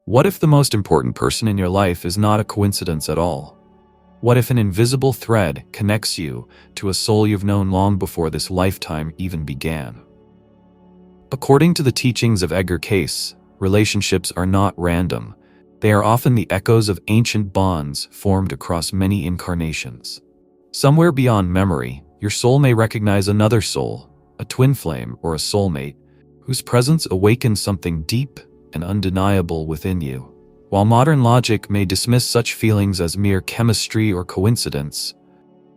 What if the most important person in your life is not a coincidence at all? What if an invisible thread connects you to a soul you've known long before this lifetime even began? According to the teachings of Edgar Cayce, relationships are not random. They are often the echoes of ancient bonds formed across many incarnations. Somewhere beyond memory, your soul may recognize another soul, a twin flame or a soulmate, whose presence awakens something deep and undeniable within you. While modern logic may dismiss such feelings as mere chemistry or coincidence,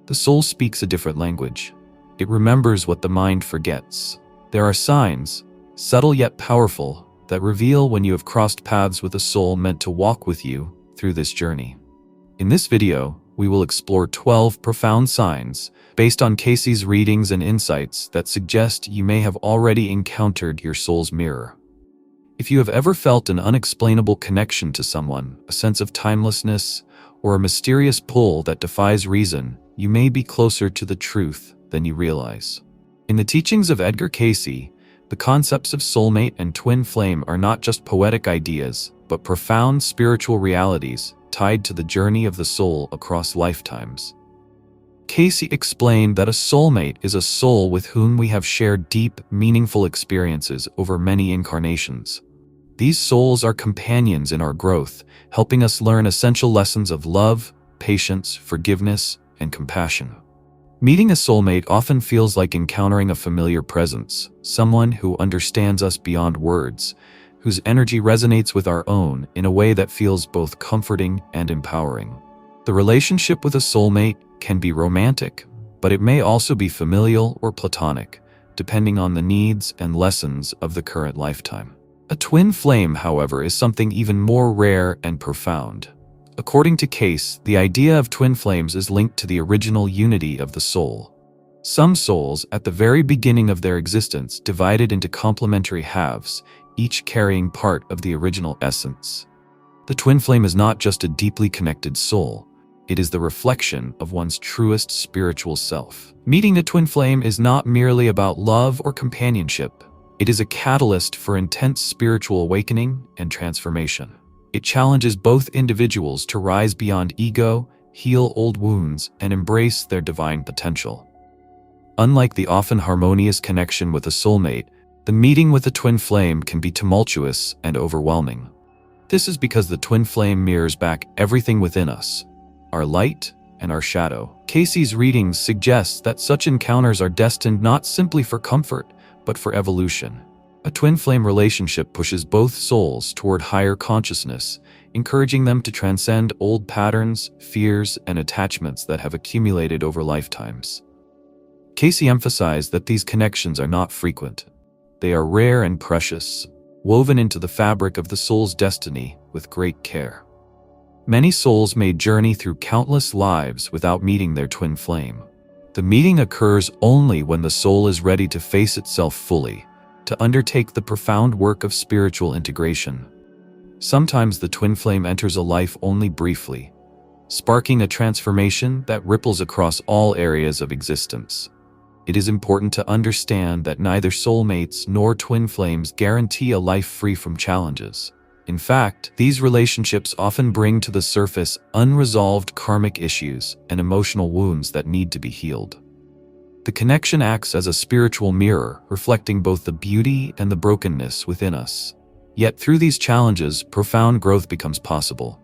the soul speaks a different language. It remembers what the mind forgets. There are signs, subtle yet powerful, that reveal when you have crossed paths with a soul meant to walk with you through this journey. In this video, we will explore 12 profound signs based on Cayce's readings and insights that suggest you may have already encountered your soul's mirror. If you have ever felt an unexplainable connection to someone, a sense of timelessness, or a mysterious pull that defies reason, you may be closer to the truth than you realize. In the teachings of Edgar Cayce, the concepts of soulmate and twin flame are not just poetic ideas, but profound spiritual realities tied to the journey of the soul across lifetimes. Cayce explained that a soulmate is a soul with whom we have shared deep, meaningful experiences over many incarnations. These souls are companions in our growth, helping us learn essential lessons of love, patience, forgiveness, and compassion. Meeting a soulmate often feels like encountering a familiar presence, someone who understands us beyond words, whose energy resonates with our own in a way that feels both comforting and empowering. The relationship with a soulmate can be romantic, but it may also be familial or platonic, depending on the needs and lessons of the current lifetime. A twin flame, however, is something even more rare and profound. According to Cayce, the idea of twin flames is linked to the original unity of the soul. Some souls, at the very beginning of their existence, divided into complementary halves, each carrying part of the original essence. The twin flame is not just a deeply connected soul. It is the reflection of one's truest spiritual self. Meeting a twin flame is not merely about love or companionship. It is a catalyst for intense spiritual awakening and transformation. It challenges both individuals to rise beyond ego, heal old wounds, and embrace their divine potential. Unlike the often harmonious connection with a soulmate, the meeting with a twin flame can be tumultuous and overwhelming. This is because the twin flame mirrors back everything within us, our light and our shadow. Cayce's readings suggest that such encounters are destined not simply for comfort, but for evolution. A twin flame relationship pushes both souls toward higher consciousness, encouraging them to transcend old patterns, fears, and attachments that have accumulated over lifetimes. Cayce emphasized that these connections are not frequent. They are rare and precious, woven into the fabric of the soul's destiny with great care. Many souls may journey through countless lives without meeting their twin flame. The meeting occurs only when the soul is ready to face itself fully, to undertake the profound work of spiritual integration. Sometimes the twin flame enters a life only briefly, sparking a transformation that ripples across all areas of existence. It is important to understand that neither soulmates nor twin flames guarantee a life free from challenges. In fact, these relationships often bring to the surface unresolved karmic issues and emotional wounds that need to be healed. The connection acts as a spiritual mirror, reflecting both the beauty and the brokenness within us. Yet through these challenges, profound growth becomes possible.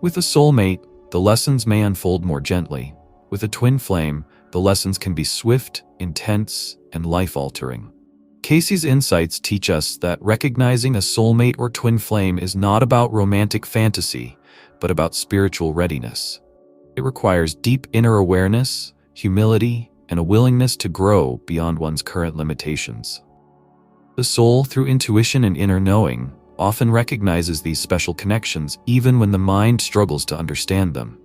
With a soulmate, the lessons may unfold more gently. With a twin flame, the lessons can be swift, intense, and life-altering. Cayce's insights teach us that recognizing a soulmate or twin flame is not about romantic fantasy, but about spiritual readiness. It requires deep inner awareness, humility, and a willingness to grow beyond one's current limitations. The soul, through intuition and inner knowing, often recognizes these special connections even when the mind struggles to understand them.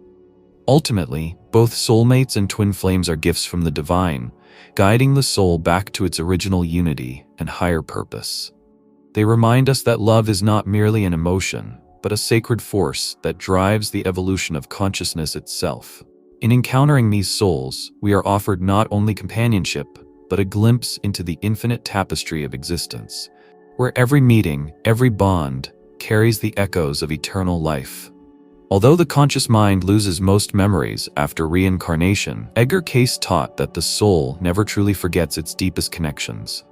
Ultimately, both soulmates and twin flames are gifts from the divine, guiding the soul back to its original unity and higher purpose. They remind us that love is not merely an emotion, but a sacred force that drives the evolution of consciousness itself. In encountering these souls, we are offered not only companionship, but a glimpse into the infinite tapestry of existence, where every meeting, every bond, carries the echoes of eternal life. Although the conscious mind loses most memories after reincarnation, Edgar Cayce taught that the soul never truly forgets its deepest connections.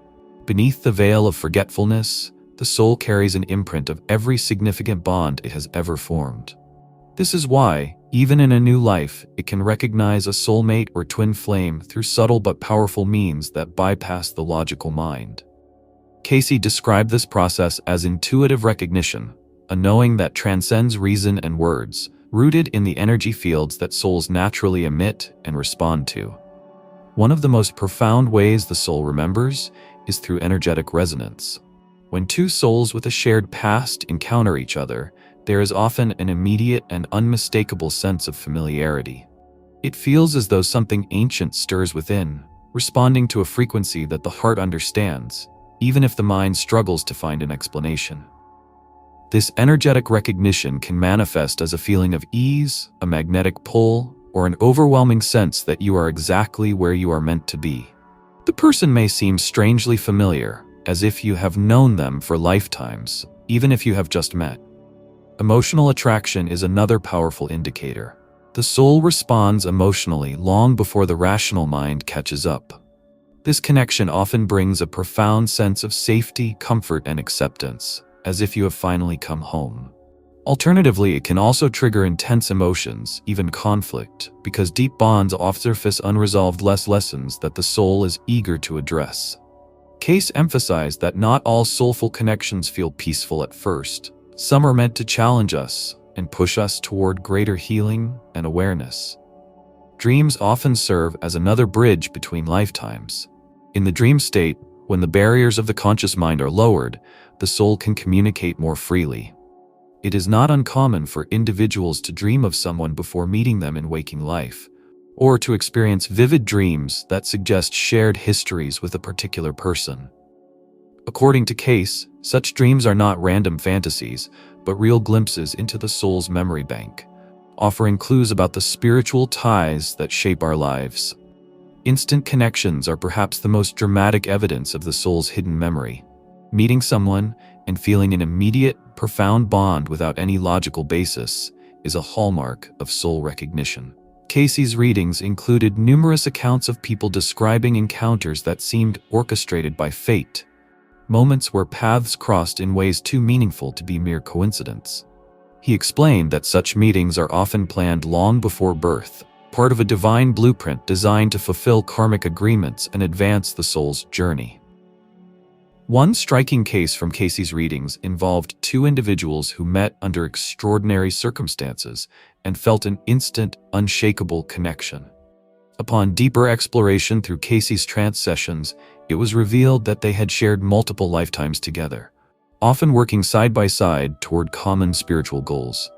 Beneath the veil of forgetfulness, the soul carries an imprint of every significant bond it has ever formed. This is why, even in a new life, it can recognize a soulmate or twin flame through subtle but powerful means that bypass the logical mind. Cayce described this process as intuitive recognition, a knowing that transcends reason and words, rooted in the energy fields that souls naturally emit and respond to. One of the most profound ways the soul remembers is through energetic resonance. When two souls with a shared past encounter each other, there is often an immediate and unmistakable sense of familiarity. It feels as though something ancient stirs within, responding to a frequency that the heart understands, even if the mind struggles to find an explanation. This energetic recognition can manifest as a feeling of ease, a magnetic pull, or an overwhelming sense that you are exactly where you are meant to be. The person may seem strangely familiar, as if you have known them for lifetimes, even if you have just met. Emotional attraction is another powerful indicator. The soul responds emotionally long before the rational mind catches up. This connection often brings a profound sense of safety, comfort, and acceptance, as if you have finally come home. Alternatively, it can also trigger intense emotions, even conflict, because deep bonds often surface unresolved lessons that the soul is eager to address. Cayce emphasized that not all soulful connections feel peaceful at first. Some are meant to challenge us and push us toward greater healing and awareness. Dreams often serve as another bridge between lifetimes. In the dream state, when the barriers of the conscious mind are lowered, the soul can communicate more freely. It is not uncommon for individuals to dream of someone before meeting them in waking life, or to experience vivid dreams that suggest shared histories with a particular person. According to Cayce, such dreams are not random fantasies, but real glimpses into the soul's memory bank, offering clues about the spiritual ties that shape our lives. Instant connections are perhaps the most dramatic evidence of the soul's hidden memory. Meeting someone and feeling an immediate, profound bond without any logical basis is a hallmark of soul recognition. Cayce's readings included numerous accounts of people describing encounters that seemed orchestrated by fate, moments where paths crossed in ways too meaningful to be mere coincidence. He explained that such meetings are often planned long before birth, part of a divine blueprint designed to fulfill karmic agreements and advance the soul's journey. One striking case from Cayce's readings involved two individuals who met under extraordinary circumstances and felt an instant, unshakable connection. Upon deeper exploration through Cayce's trance sessions, it was revealed that they had shared multiple lifetimes together, often working side by side toward common spiritual goals.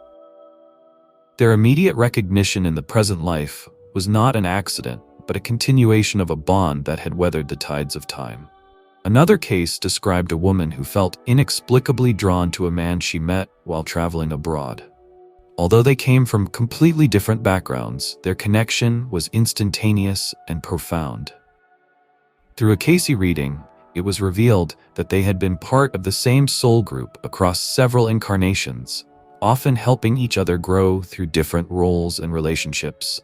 Their immediate recognition in the present life was not an accident, but a continuation of a bond that had weathered the tides of time. Another case described a woman who felt inexplicably drawn to a man she met while traveling abroad. Although they came from completely different backgrounds, their connection was instantaneous and profound. Through a Cayce reading, it was revealed that they had been part of the same soul group across several incarnations, often helping each other grow through different roles and relationships.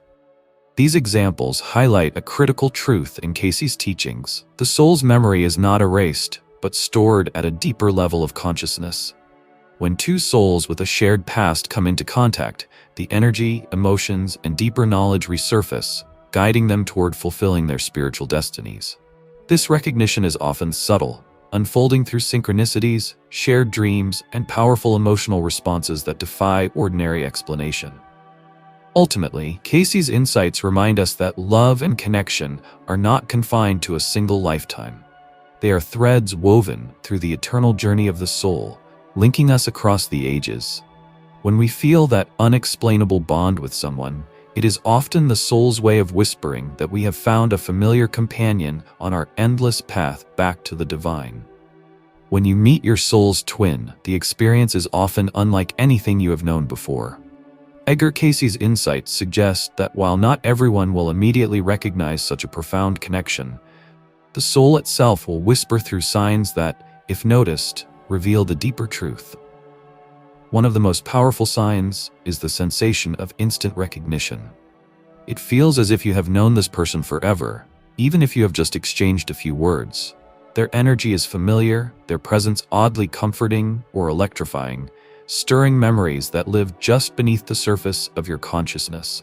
These examples highlight a critical truth in Cayce's teachings. The soul's memory is not erased, but stored at a deeper level of consciousness. When two souls with a shared past come into contact, the energy, emotions, and deeper knowledge resurface, guiding them toward fulfilling their spiritual destinies. This recognition is often subtle, unfolding through synchronicities, shared dreams, and powerful emotional responses that defy ordinary explanation. Ultimately, Cayce's insights remind us that love and connection are not confined to a single lifetime. They are threads woven through the eternal journey of the soul, linking us across the ages. When we feel that unexplainable bond with someone, it is often the soul's way of whispering that we have found a familiar companion on our endless path back to the divine. When you meet your soul's twin, the experience is often unlike anything you have known before. Edgar Cayce's insights suggest that while not everyone will immediately recognize such a profound connection, the soul itself will whisper through signs that, if noticed, reveal the deeper truth. One of the most powerful signs is the sensation of instant recognition. It feels as if you have known this person forever, even if you have just exchanged a few words. Their energy is familiar, their presence oddly comforting or electrifying, stirring memories that live just beneath the surface of your consciousness.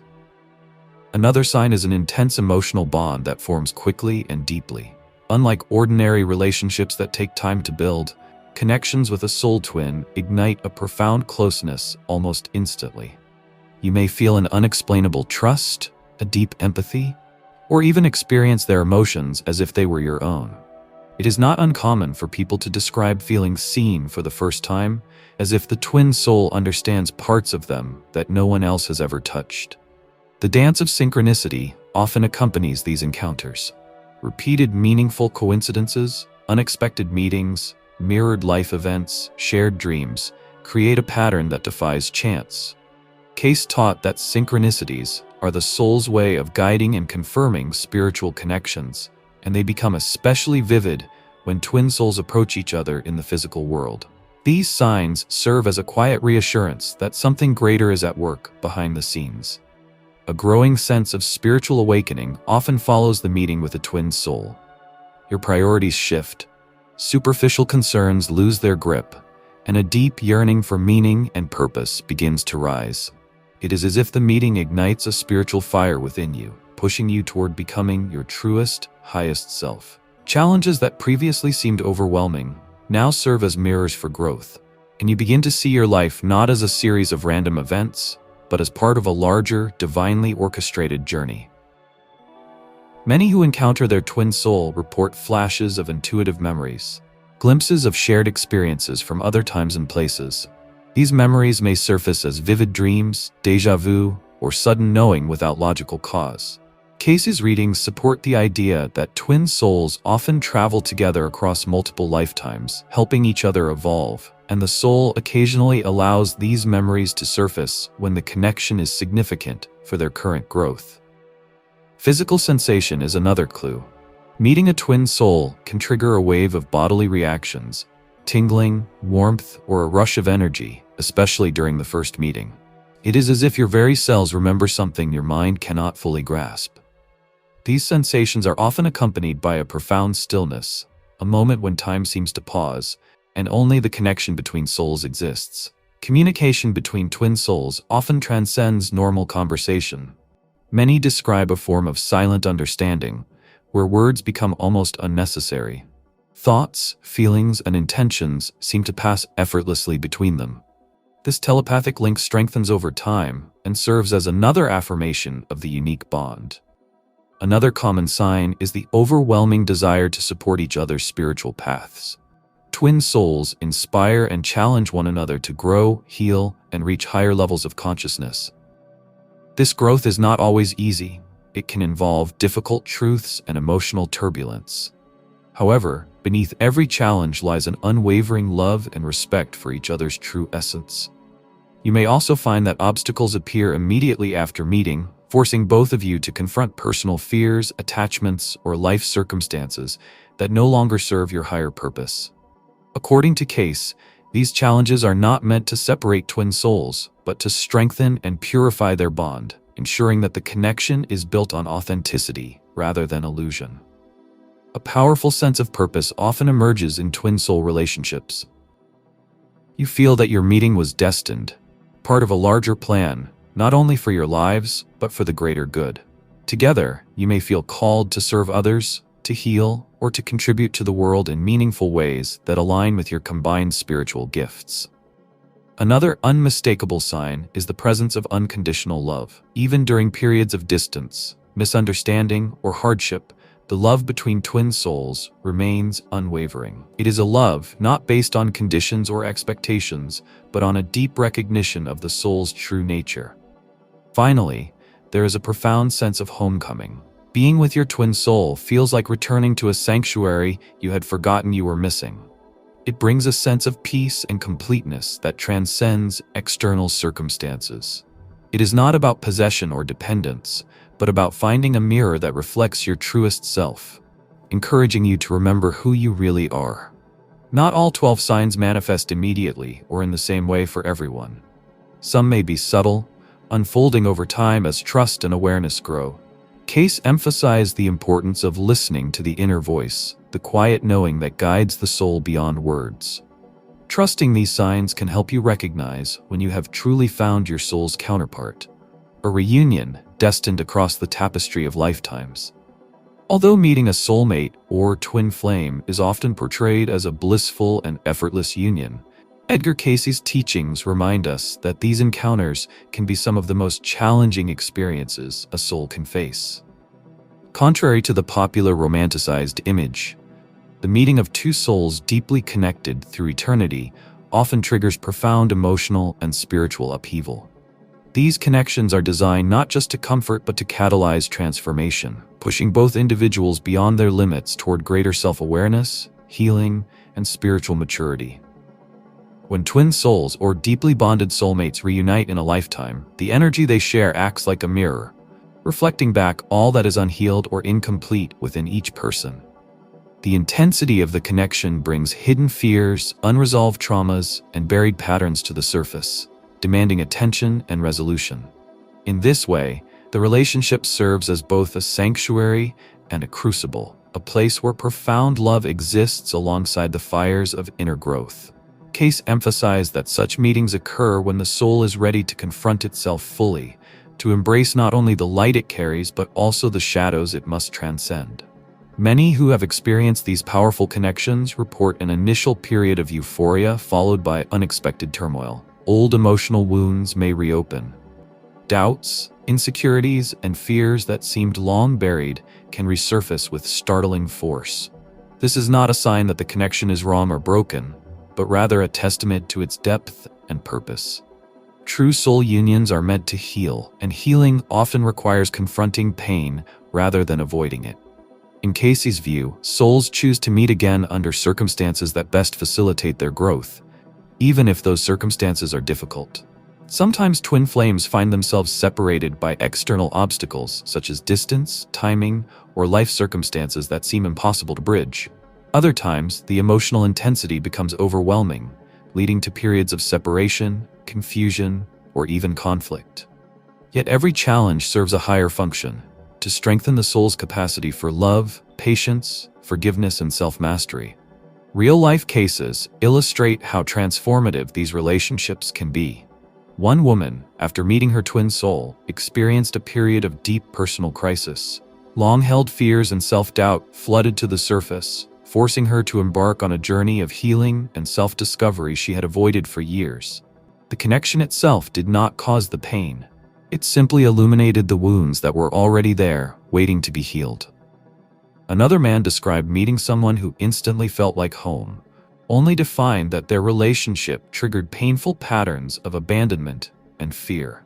Another sign is an intense emotional bond that forms quickly and deeply. Unlike ordinary relationships that take time to build, connections with a soul twin ignite a profound closeness almost instantly. You may feel an unexplainable trust, a deep empathy, or even experience their emotions as if they were your own. It is not uncommon for people to describe feeling seen for the first time, as if the twin soul understands parts of them that no one else has ever touched. The dance of synchronicity often accompanies these encounters. Repeated meaningful coincidences, unexpected meetings, mirrored life events, shared dreams, create a pattern that defies chance. Cayce taught that synchronicities are the soul's way of guiding and confirming spiritual connections, and they become especially vivid when twin souls approach each other in the physical world. These signs serve as a quiet reassurance that something greater is at work behind the scenes. A growing sense of spiritual awakening often follows the meeting with a twin soul. Your priorities shift, superficial concerns lose their grip, and a deep yearning for meaning and purpose begins to rise. It is as if the meeting ignites a spiritual fire within you, pushing you toward becoming your truest, highest self. Challenges that previously seemed overwhelming now serve as mirrors for growth, and you begin to see your life not as a series of random events, but as part of a larger, divinely orchestrated journey. Many who encounter their twin soul report flashes of intuitive memories, glimpses of shared experiences from other times and places. These memories may surface as vivid dreams, déjà vu, or sudden knowing without logical cause. Cayce's readings support the idea that twin souls often travel together across multiple lifetimes, helping each other evolve, and the soul occasionally allows these memories to surface when the connection is significant for their current growth. Physical sensation is another clue. Meeting a twin soul can trigger a wave of bodily reactions, tingling, warmth, or a rush of energy, especially during the first meeting. It is as if your very cells remember something your mind cannot fully grasp. These sensations are often accompanied by a profound stillness, a moment when time seems to pause, and only the connection between souls exists. Communication between twin souls often transcends normal conversation. Many describe a form of silent understanding, where words become almost unnecessary. Thoughts, feelings, and intentions seem to pass effortlessly between them. This telepathic link strengthens over time and serves as another affirmation of the unique bond. Another common sign is the overwhelming desire to support each other's spiritual paths. Twin souls inspire and challenge one another to grow, heal, and reach higher levels of consciousness. This growth is not always easy. It can involve difficult truths and emotional turbulence. However, beneath every challenge lies an unwavering love and respect for each other's true essence. You may also find that obstacles appear immediately after meeting, forcing both of you to confront personal fears, attachments, or life circumstances that no longer serve your higher purpose. According to Cayce, these challenges are not meant to separate twin souls, but to strengthen and purify their bond, ensuring that the connection is built on authenticity rather than illusion. A powerful sense of purpose often emerges in twin soul relationships. You feel that your meeting was destined, part of a larger plan, not only for your lives, but for the greater good. Together, you may feel called to serve others, to heal, or to contribute to the world in meaningful ways that align with your combined spiritual gifts. Another unmistakable sign is the presence of unconditional love. Even during periods of distance, misunderstanding, or hardship, the love between twin souls remains unwavering. It is a love not based on conditions or expectations, but on a deep recognition of the soul's true nature. Finally, there is a profound sense of homecoming. Being with your twin soul feels like returning to a sanctuary you had forgotten you were missing. It brings a sense of peace and completeness that transcends external circumstances. It is not about possession or dependence, but about finding a mirror that reflects your truest self, encouraging you to remember who you really are. Not all 12 signs manifest immediately or in the same way for everyone. Some may be subtle, unfolding over time as trust and awareness grow. Cayce emphasized the importance of listening to the inner voice, the quiet knowing that guides the soul beyond words. Trusting these signs can help you recognize when you have truly found your soul's counterpart, a reunion destined across the tapestry of lifetimes. Although meeting a soulmate or twin flame is often portrayed as a blissful and effortless union, Edgar Cayce's teachings remind us that these encounters can be some of the most challenging experiences a soul can face. Contrary to the popular romanticized image, the meeting of two souls deeply connected through eternity often triggers profound emotional and spiritual upheaval. These connections are designed not just to comfort but to catalyze transformation, pushing both individuals beyond their limits toward greater self-awareness, healing, and spiritual maturity. When twin souls or deeply bonded soulmates reunite in a lifetime, the energy they share acts like a mirror, reflecting back all that is unhealed or incomplete within each person. The intensity of the connection brings hidden fears, unresolved traumas, and buried patterns to the surface, demanding attention and resolution. In this way, the relationship serves as both a sanctuary and a crucible, a place where profound love exists alongside the fires of inner growth. Cayce emphasized that such meetings occur when the soul is ready to confront itself fully, to embrace not only the light it carries but also the shadows it must transcend. Many who have experienced these powerful connections report an initial period of euphoria followed by unexpected turmoil. Old emotional wounds may reopen. Doubts, insecurities, and fears that seemed long buried can resurface with startling force. This is not a sign that the connection is wrong or broken, but rather a testament to its depth and purpose. True soul unions are meant to heal, and healing often requires confronting pain rather than avoiding it. In Cayce's view, souls choose to meet again under circumstances that best facilitate their growth, even if those circumstances are difficult. Sometimes twin flames find themselves separated by external obstacles such as distance, timing, or life circumstances that seem impossible to bridge. Other times, the emotional intensity becomes overwhelming, leading to periods of separation, confusion, or even conflict. Yet every challenge serves a higher function: to strengthen the soul's capacity for love, patience, forgiveness, and self-mastery. Real-life cases illustrate how transformative these relationships can be. One woman, after meeting her twin soul, experienced a period of deep personal crisis. Long-held fears and self-doubt flooded to the surface, forcing her to embark on a journey of healing and self-discovery she had avoided for years. The connection itself did not cause the pain. It simply illuminated the wounds that were already there, waiting to be healed. Another man described meeting someone who instantly felt like home, only to find that their relationship triggered painful patterns of abandonment and fear.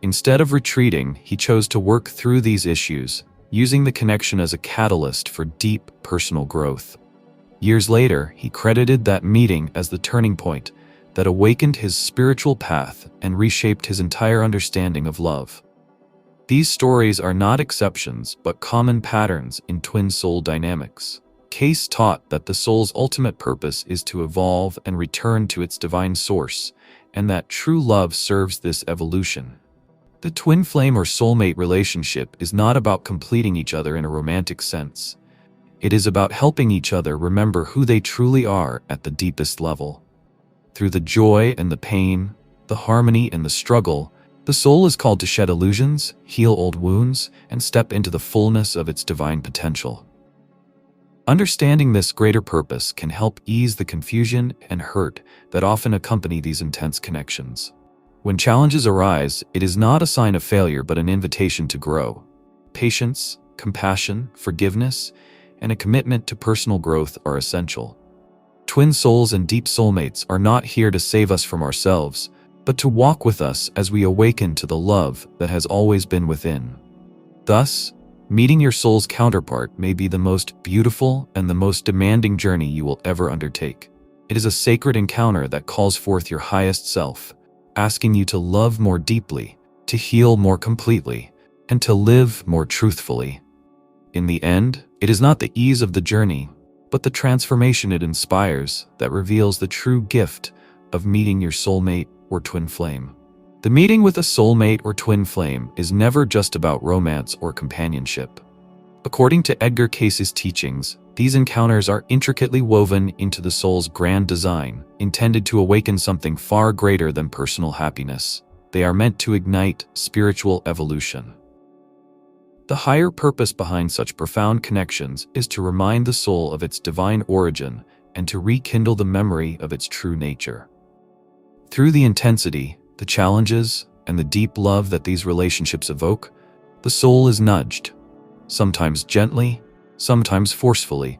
Instead of retreating, he chose to work through these issues, using the connection as a catalyst for deep personal growth. Years later, he credited that meeting as the turning point that awakened his spiritual path and reshaped his entire understanding of love. These stories are not exceptions, but common patterns in twin soul dynamics. Cayce taught that the soul's ultimate purpose is to evolve and return to its divine source, and that true love serves this evolution. The twin flame or soulmate relationship is not about completing each other in a romantic sense. It is about helping each other remember who they truly are at the deepest level. Through the joy and the pain, the harmony and the struggle, the soul is called to shed illusions, heal old wounds, and step into the fullness of its divine potential. Understanding this greater purpose can help ease the confusion and hurt that often accompany these intense connections. When challenges arise, it is not a sign of failure but an invitation to grow. Patience, compassion, forgiveness, and a commitment to personal growth are essential. Twin souls and deep soulmates are not here to save us from ourselves, but to walk with us as we awaken to the love that has always been within. Thus, meeting your soul's counterpart may be the most beautiful and the most demanding journey you will ever undertake. It is a sacred encounter that calls forth your highest self, asking you to love more deeply, to heal more completely, and to live more truthfully. In the end, it is not the ease of the journey, but the transformation it inspires that reveals the true gift of meeting your soulmate or twin flame. The meeting with a soulmate or twin flame is never just about romance or companionship. According to Edgar Cayce's teachings, these encounters are intricately woven into the soul's grand design, intended to awaken something far greater than personal happiness. They are meant to ignite spiritual evolution. The higher purpose behind such profound connections is to remind the soul of its divine origin and to rekindle the memory of its true nature. Through the intensity, the challenges, and the deep love that these relationships evoke, the soul is nudged, sometimes gently, sometimes forcefully,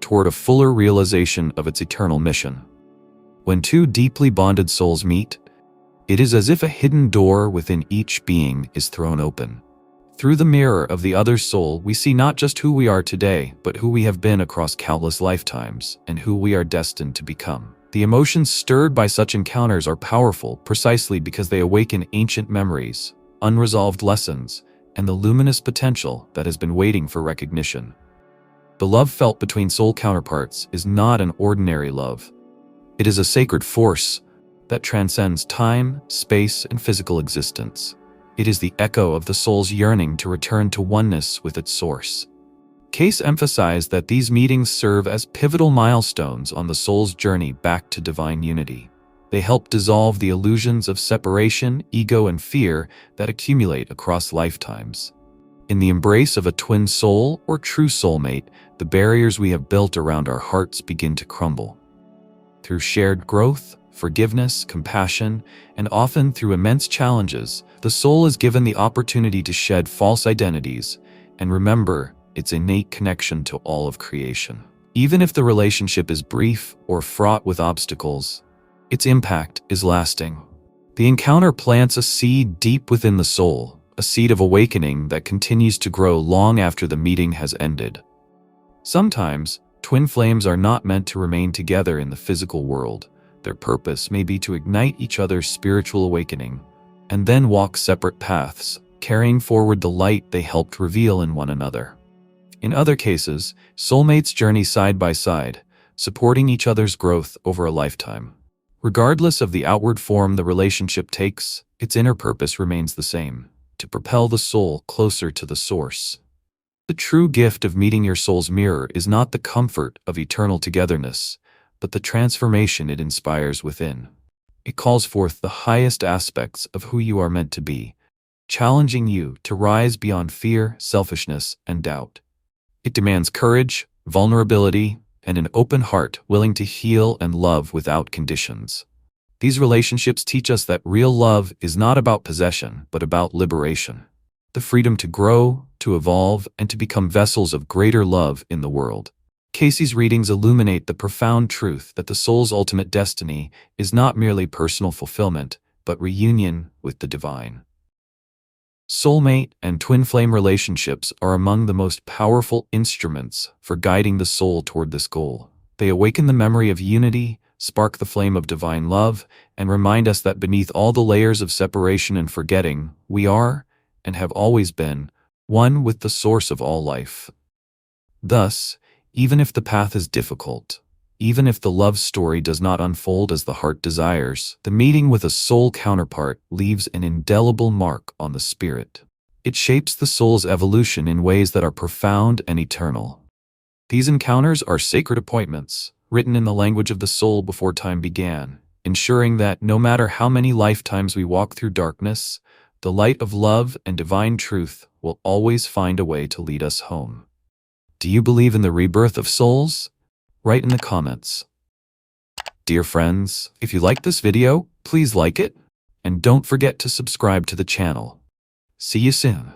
toward a fuller realization of its eternal mission. When two deeply bonded souls meet, it is as if a hidden door within each being is thrown open. Through the mirror of the other's soul, we see not just who we are today, but who we have been across countless lifetimes, and who we are destined to become. The emotions stirred by such encounters are powerful precisely because they awaken ancient memories, unresolved lessons, and the luminous potential that has been waiting for recognition. The love felt between soul counterparts is not an ordinary love. It is a sacred force that transcends time, space, and physical existence. It is the echo of the soul's yearning to return to oneness with its source. Cayce emphasized that these meetings serve as pivotal milestones on the soul's journey back to divine unity. They help dissolve the illusions of separation, ego, and fear that accumulate across lifetimes. In the embrace of a twin soul or true soulmate, the barriers we have built around our hearts begin to crumble. Through shared growth, forgiveness, compassion, and often through immense challenges, the soul is given the opportunity to shed false identities and remember its innate connection to all of creation. Even if the relationship is brief or fraught with obstacles, its impact is lasting. The encounter plants a seed deep within the soul, a seed of awakening that continues to grow long after the meeting has ended. Sometimes, twin flames are not meant to remain together in the physical world. Their purpose may be to ignite each other's spiritual awakening, and then walk separate paths, carrying forward the light they helped reveal in one another. In other cases, soulmates journey side by side, supporting each other's growth over a lifetime. Regardless of the outward form the relationship takes, its inner purpose remains the same: to propel the soul closer to the source. The true gift of meeting your soul's mirror is not the comfort of eternal togetherness, but the transformation it inspires within. It calls forth the highest aspects of who you are meant to be, challenging you to rise beyond fear, selfishness, and doubt. It demands courage, vulnerability, and an open heart willing to heal and love without conditions. These relationships teach us that real love is not about possession, but about liberation. The freedom to grow, to evolve, and to become vessels of greater love in the world. Cayce's readings illuminate the profound truth that the soul's ultimate destiny is not merely personal fulfillment, but reunion with the divine. Soulmate and twin flame relationships are among the most powerful instruments for guiding the soul toward this goal. They awaken the memory of unity, spark the flame of divine love, and remind us that beneath all the layers of separation and forgetting, we are, and have always been, one with the source of all life. Thus, even if the path is difficult, even if the love story does not unfold as the heart desires, the meeting with a soul counterpart leaves an indelible mark on the spirit. It shapes the soul's evolution in ways that are profound and eternal. These encounters are sacred appointments, written in the language of the soul before time began, ensuring that no matter how many lifetimes we walk through darkness, the light of love and divine truth will always find a way to lead us home. Do you believe in the rebirth of souls? Write in the comments. Dear friends, if you liked this video, please like it, and don't forget to subscribe to the channel. See you soon.